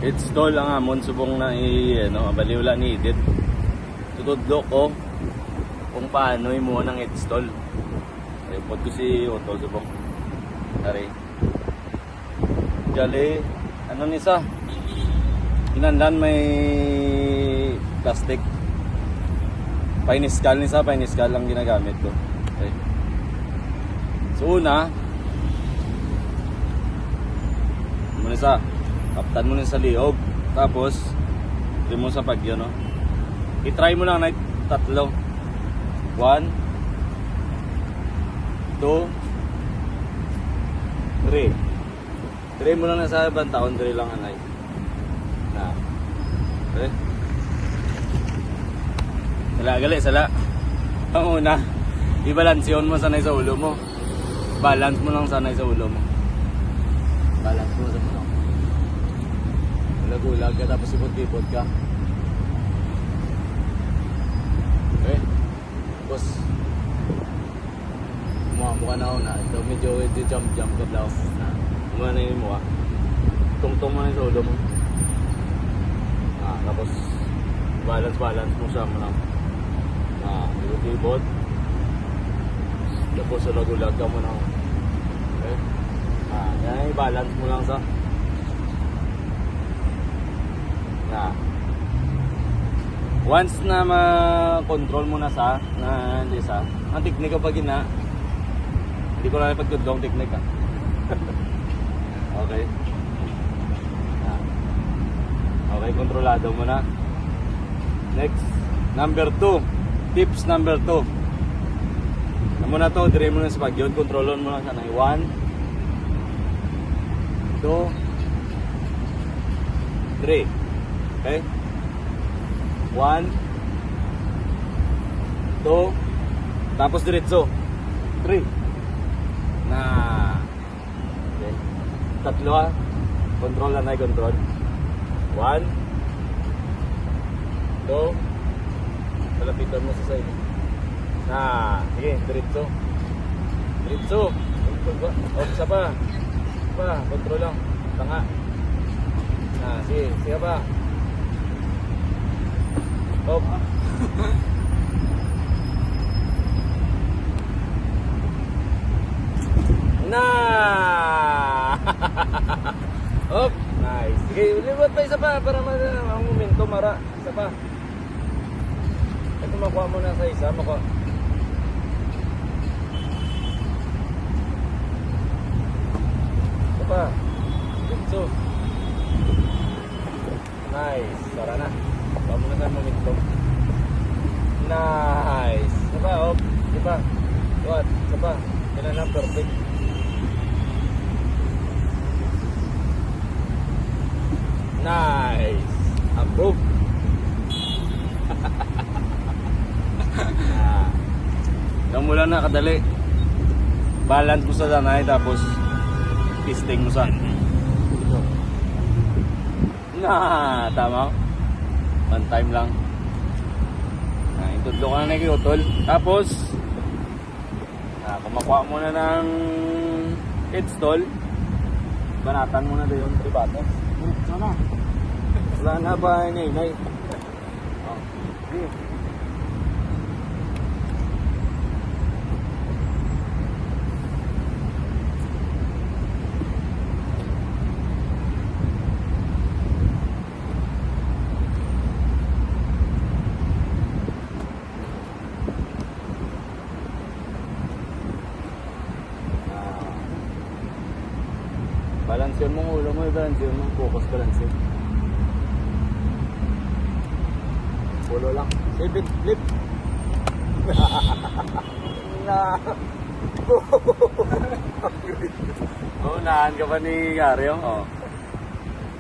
Install ang amon subong na baliwala ni Edith. Tutudlo ko kung paano mo nang install. Report ko si Otto subong. Tari. Jali, ano nisa? Inandan may plastic. Painiskal nisa, painiskal lang ginagamit ko. Okay. So una, muna sa kaptan mo na sa liog, tapos try mo sa pagyo, no? I-try mo lang na tatlo. 1 2 3. Try mo lang na sa ibang taon, try lang anay na. Okay, sala ang una, i-balanceon mo sanay sa ulo mo. Balance mo lang sanay sa ulo mo. Balance mo sa ulo. Gulag ka tapos ipot-ipot ka. Okay. Tapos mukha na ako na. Ito medyo jump ka daw. Kumana na yung mukha. Tungtong mo na yung sa ulo mo. Tapos balance mo siya mo lang. Ipot-ipot. Tapos gulag ka mo na. Okay. Yan, i-balance mo lang sa once na ma-control mo na sa ang teknika pag ina, hindi ko na pagtudlong teknika. Okay. Okay, kontrolado mo na. Next, number 2. Tips number 2. Ano na to, dire mo na sa pagyon, kontrolon mo na sana. 1 2 3. Okay? 1 2 tapos diretso 3 na. Okay. Tatlo control na na control. 1 2 malapitan mo sa side na. Sige, diretso isa pa control lang tanga na. Sige pa. Op. Na. Op, nice. Sige, ulit pa isa pa para ang momento mara. Isa pa. Ito makuha mo na sa isa, makuha. Isa pa. Dito. Nice. Tara na. Vamos na sa momentum. Nice. Sapa, op. Sapa. Tuat. Sapa. Yan na, perfect. Nice. Approve. Yan mo lang na kadali. Balance mo sa danay tapos testing mo sa. Tama. One time lang. Itudlo ka na nag-iutol. Tapos kumakuha mo na ng install. Banatan mo na doon yung tribates. Wala na ba inay? Balanseon mo ang ulo mo, balanseon mo, focus balanseon. Pulo lang. Save it, flip. Na. Unahan ka pa ni Gario.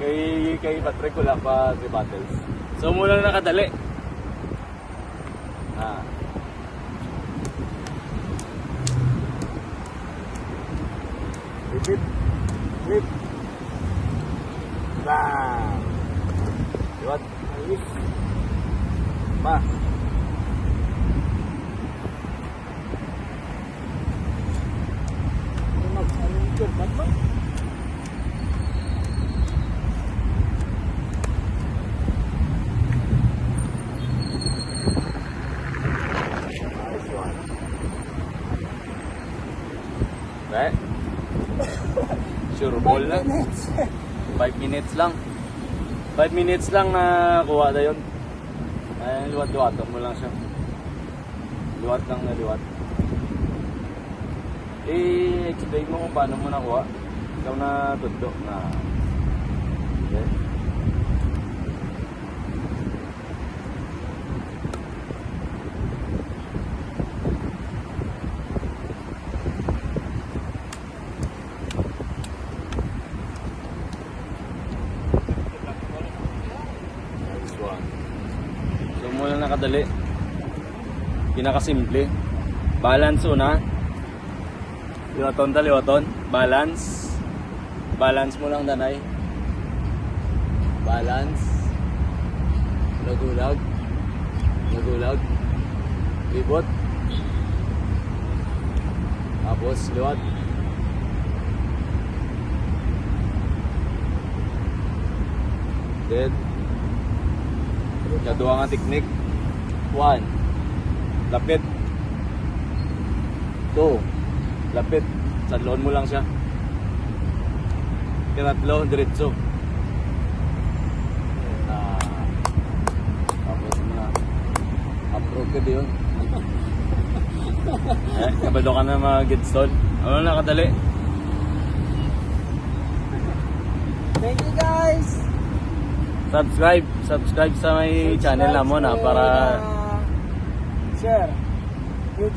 Kay Patrick wala pa si Battles. So muna na nakadali. Flip. Flip. Bang. Liwat. Ayos. Pa. Mag-alingkod ba? Eh? Sure ball na. minutes. 5 minutes lang. 5 minutes lang na kuha na yun. Ay, liwat-liwatan mo lang siya. Liwat lang na liwat. Explain mo kung paano mo nakuha. Ikaw na tundo na. Okay. Nice one. So muna nakadali. Pinakasimple. Balance una. Liwaton ta, liwaton. Balance. Balance mo lang, danay. Balance. Lagulag. Lagulag. Libot. Tapos, liwat. Dead. Kaduwa nga teknik. 1. Lapit. 2. Lapit. Sadloon mo lang siya. Kinatlo, diretso. Tapos na. Approve ka diyon. Kabado ka na mag-install. Ano nakadali? Thank you guys. Subscribe sa may channel na mo na para Share.